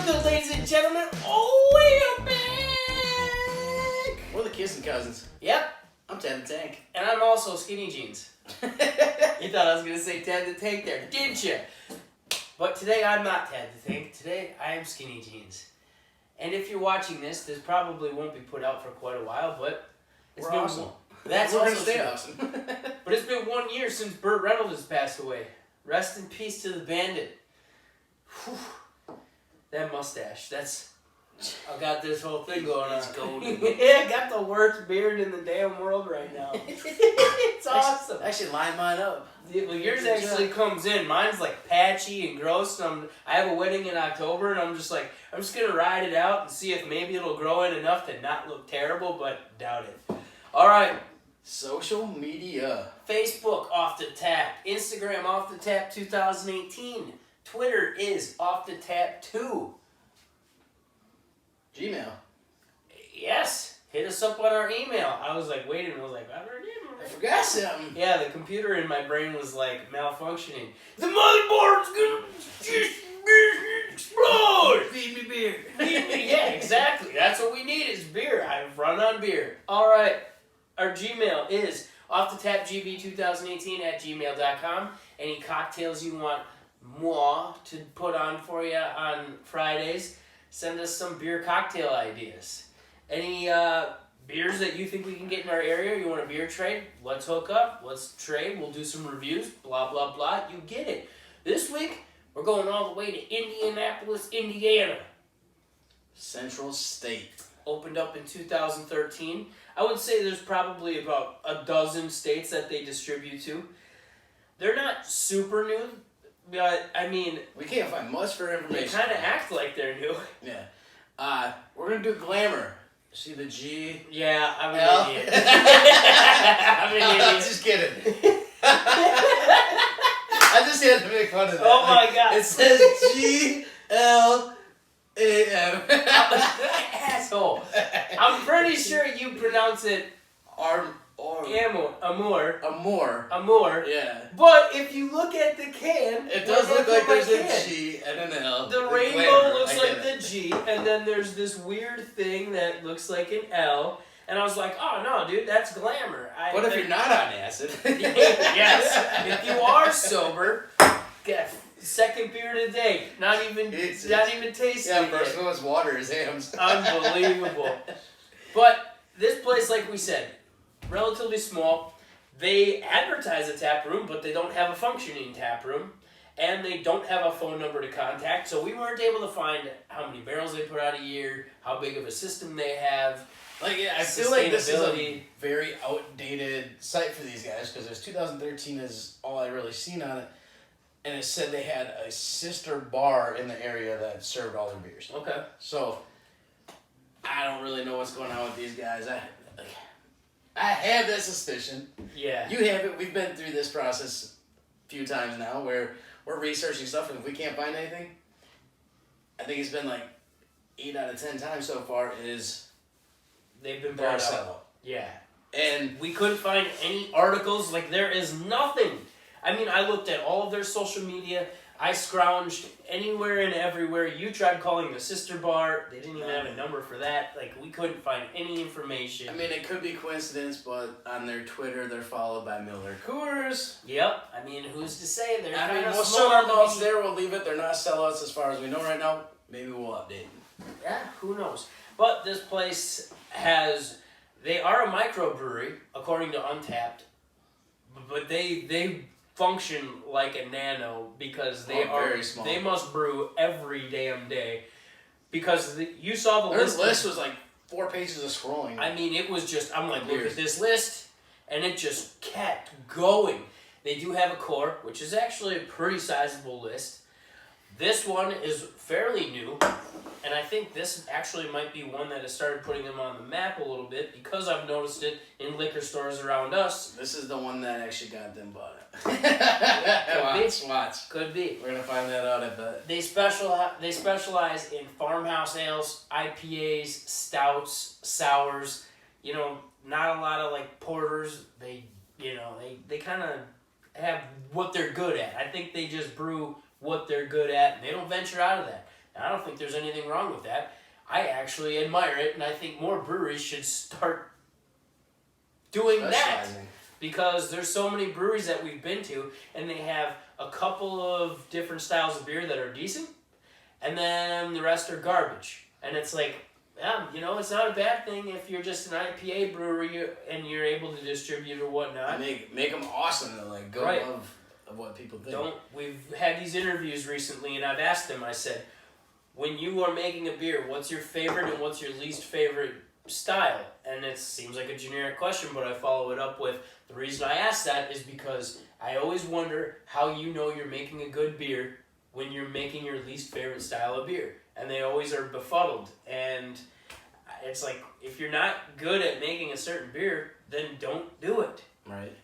good, ladies and gentlemen? Oh, we are back! We're the Kissing Cousins. Yep. I'm Ted the Tank. And I'm also Skinny Jeans. You thought I was going to say Ted the Tank there, didn't you? But today I'm not Ted the Tank. Today I am Skinny Jeans. And if you're watching this probably won't be put out for quite a while, but We're awesome. That's We're also gonna stay true. awesome. But it's been 1 year since Burt Reynolds has passed away. Rest in peace to the bandit. Whew. That mustache, I got this whole thing going on. It's golden. Yeah, I got the worst beard in the damn world right now. It's awesome. Actually, line mine up. Well, yours actually comes in. Mine's like patchy and gross. And I have a wedding in October, and I'm just gonna ride it out and see if maybe it'll grow in enough to not look terrible, but doubt it. All right. Social media. Facebook off the tap. Instagram off the tap 2018. Twitter is off the tap 2. Gmail. Yes. Hit us up on our email. I was like waiting. I was like, I already did. I forgot something. Yeah, the computer in my brain was like malfunctioning. The motherboard's gonna just explode. Feed me beer. Yeah, exactly. That's what we need is beer. I've run on beer. All right. Our Gmail is offthetapgb2018@gmail.com. Any cocktails you want moi to put on for you on Fridays, send us some beer cocktail ideas. Any beers that you think we can get in our area, you want a beer trade, let's hook up, let's trade, we'll do some reviews, blah, blah, blah, you get it. This week, we're going all the way to Indianapolis, Indiana. Central State. Opened up in 2013. I would say there's probably about a dozen states that they distribute to. They're not super new, but I mean... We can't find much for information. They kind of act like they're new. Yeah. We're going to do glamour. See the G? Yeah, I'm an L? idiot. I'm an idiot. Just kidding. I just had to make fun of that. Oh my God. It says G-L-A-M. Asshole. I'm pretty sure you pronounce it Amour. Yeah. But if you look at the can, It does look like there's a G and an L. The rainbow glamour. looks like the G, and then there's this weird thing that looks like an L. And I was like, oh no, dude, that's glamour. What if you're not on acid? Yes. If you are sober, get second beer today. Not even tasting Yeah, first it. one was water, his hams. Unbelievable. But this place, like we said, relatively small. They advertise a tap room, but they don't have a functioning tap room. And they don't have a phone number to contact. So we weren't able to find how many barrels they put out a year, how big of a system they have. Like, yeah, I feel like this is a very outdated site for these guys because 2013 is all I really seen on it. And it said they had a sister bar in the area that served all their beers. Okay. So, I don't really know what's going on with these guys. I have that suspicion. Yeah. You have it. We've been through this process a few times now where we're researching stuff and if we can't find anything, I think it's been like 8 out of 10 times so far is they've been they're a bought out. sellout. Yeah. And we couldn't find any articles. Like, there is nothing. I mean, I looked at all of their social media. I scrounged anywhere and everywhere. You tried calling the sister bar. They didn't even have a number for that. Like, we couldn't find any information. I mean, it could be coincidence, but on their Twitter, they're followed by Miller Coors. Yep. I mean, who's to say? They're I mean, kinda we'll small show our to notes be- there. We'll leave it. They're not sellouts as far as we know right now. Maybe we'll update. Yeah, who knows? But this place they are a microbrewery, according to Untapped, but they function like a nano because they are very small. They must brew every damn day because you saw the Their list. list was like 4 pages of scrolling. I mean, it was just, I'm like, look Years. at this list, and it just kept going. They do have a core, which is actually a pretty sizable list. This one is fairly new, and I think this actually might be one that has started putting them on the map a little bit because I've noticed it in liquor stores around us. This is the one that actually got them bought. Could be. Watch. Could be. We're gonna find that out, I bet. They specialize in farmhouse ales, IPAs, stouts, sours. You know, not a lot of like porters. They kind of have what they're good at. I think they just brew what they're good at, and they don't venture out of that. And I don't think there's anything wrong with that. I actually admire it, and I think more breweries should start doing that. Because there's so many breweries that we've been to, and they have a couple of different styles of beer that are decent, and then the rest are garbage. And it's like, yeah, you know, it's not a bad thing if you're just an IPA brewery and you're able to distribute or whatnot. Make them awesome, though, like, go of what people think. We've had these interviews recently, and I've asked them, I said, when you are making a beer, what's your favorite and what's your least favorite style? And it seems like a generic question, but I follow it up with, the reason I ask that is because I always wonder how you know you're making a good beer when you're making your least favorite style of beer. And they always are befuddled. And it's like, if you're not good at making a certain beer, then don't do it. Right.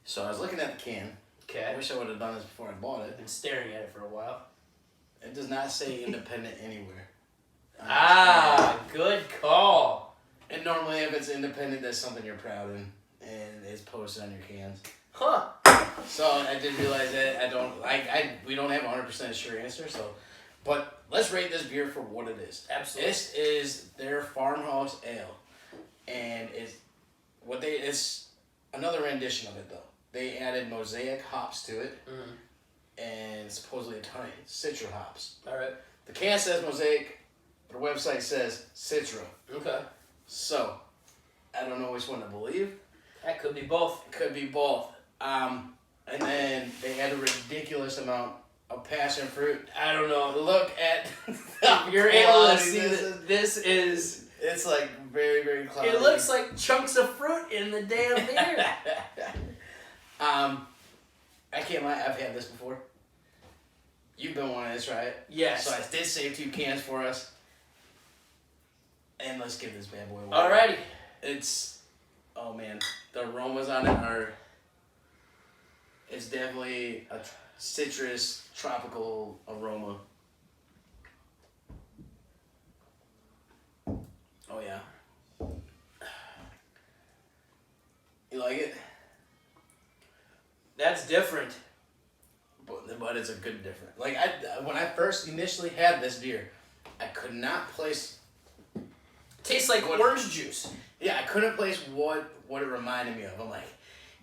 So I was looking at the can. Okay. I wish I would have done this before I bought it. I've been staring at it for a while. It does not say independent anywhere. Good call. And normally if it's independent, that's something you're proud in. And it's posted on your cans. Huh. So I did realize that we don't have a 100% sure answer. So, but let's rate this beer for what it is. Absolutely. This is their farmhouse ale, and it's another rendition of it though. They added mosaic hops to it, and supposedly a ton of citra hops. All right. The can says mosaic, the website says citra. Okay. So I don't know which one to believe. That could be both. It could be both. And then they had a ridiculous amount of passion fruit. I don't know. Look at you're able to see that this is... It's like very, very cloudy. It looks like chunks of fruit in the damn beer. I can't lie, I've had this before. You've been wanting to try it. Yes. So I did save 2 cans for us. And let's give this bad boy away. Alrighty. It's... Oh man, the aromas on it are... It's definitely a citrus, tropical aroma. Oh yeah. You like it? That's different. But it's a good different. Like when I first initially had this beer, I could not place... Tastes like orange juice. Yeah, I couldn't place what it reminded me of. I'm like,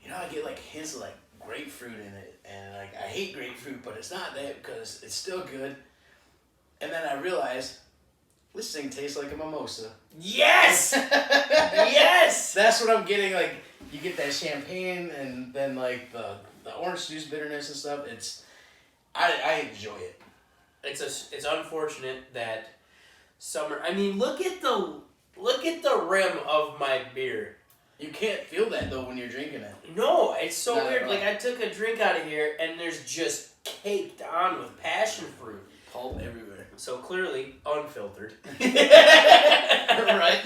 you know, I get like hints of like grapefruit in it, and like I hate grapefruit, but it's not that because it's still good. And then I realized this thing tastes like a mimosa. Yes. Yes. That's what I'm getting. Like you get that champagne, and then like the orange juice bitterness and stuff. I enjoy it. It's unfortunate that summer. I mean, look at the rim of my beer. You can't feel that though when you're drinking it. No, it's so weird. Like I took a drink out of here, and there's just caked on with passion fruit. Pulp everywhere. So clearly unfiltered. Right?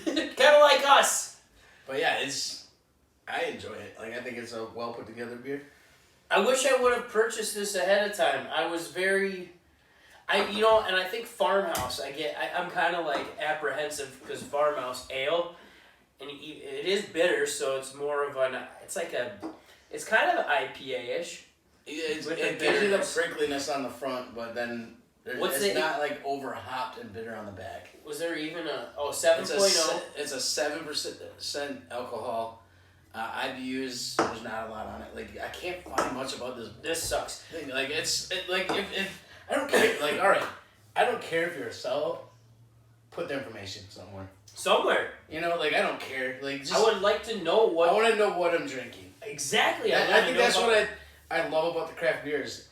Kind of like us. But yeah, I enjoy it. Like I think it's a well put together beer. I wish I would have purchased this ahead of time. I was very... and I think Farmhouse, I'm kind of like apprehensive because Farmhouse Ale, and it is bitter, so it's more of it's kind of IPA-ish. It gives you the prickliness on the front, but then it's not like over hopped and bitter on the back. Was there even 7.0? It's a 7% alcohol. IBUs, there's not a lot on it. Like I can't find much about this. This sucks. Thing. Like if I don't care. Like all right, I don't care if you're a sellout. Put the information somewhere. Somewhere. You know, like I don't care. Like just, I would like to know what. I want to know what I'm drinking. Exactly. I think that's what I love about the craft beers.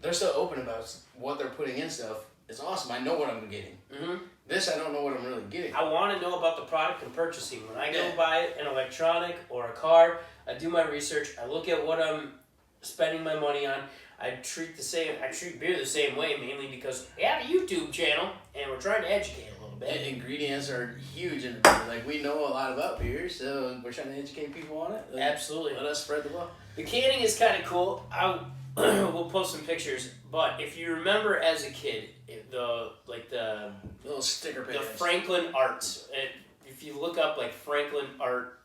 They're so open about what they're putting in stuff. It's awesome. I know what I'm getting. Mm-hmm. This, I don't know what I'm really getting. I want to know about the product I'm purchasing. When I go buy an electronic or a car, I do my research. I look at what I'm spending my money on. I treat beer the same way, mainly because we have a YouTube channel and we're trying to educate a little bit. And ingredients are huge in beer. Like we know a lot about beer, so we're trying to educate people on it. Absolutely. Let us spread the love. The canning is kind of cool. We'll post some pictures, but if you remember as a kid, the little sticker pictures. The Franklin Arts. If you look up like Franklin Art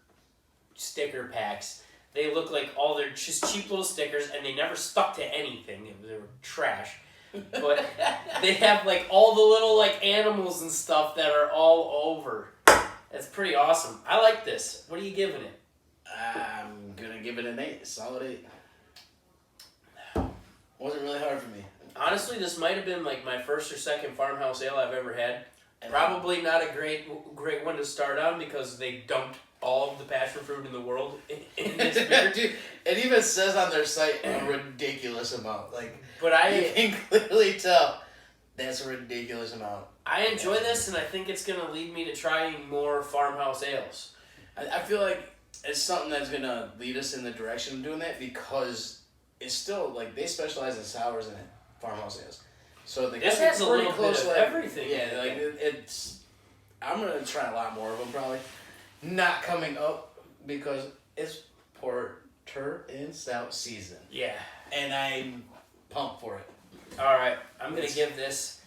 sticker packs, they look like they're just cheap little stickers, and they never stuck to anything. They were trash. But they have like all the little like animals and stuff that are all over. It's pretty awesome. I like this. What are you giving it? I'm gonna give it an 8, solid 8. Wasn't really hard for me. Honestly, this might have been like my first or second farmhouse ale I've ever had. Probably not a great one to start on because they dumped all of the passion fruit in the world in this beer. Dude, it even says on their site a ridiculous amount. Like, but you can clearly tell that's a ridiculous amount. I enjoy this, and I think it's gonna lead me to trying more farmhouse ales. I feel like it's something that's gonna lead us in the direction of doing that because it's still like they specialize in sours and farmhouse ales. So this has a little close bit of everything. Yeah, like it's. I'm gonna try a lot more of them probably. Not coming up because it's porter and stout season. Yeah, and I'm pumped for it. All right, I'm gonna give this.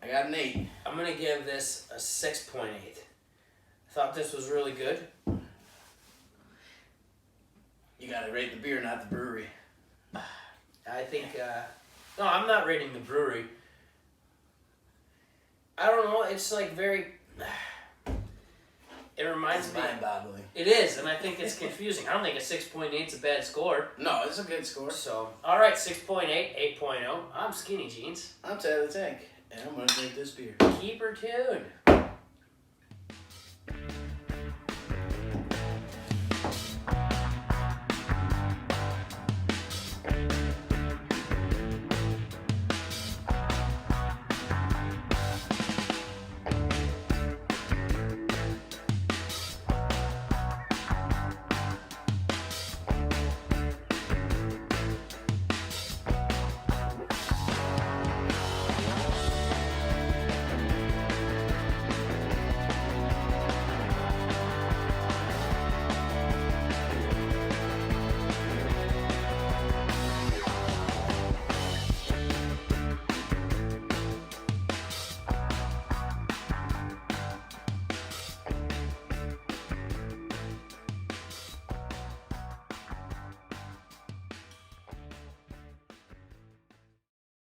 I got an 8. I'm gonna give this a 6.8. I thought this was really good. You gotta rate the beer, not the brewery. I think. No, I'm not rating the brewery. I don't know. It's like very. It reminds me. Mind-boggling. It is, and I think it's confusing. I don't think a 6.8 is a bad score. No, it's a good score. So, all right, 6.8, 8.0. I'm Skinny Jeans. I'm Ted the Tank, and I'm gonna drink this beer. Keep her tuned.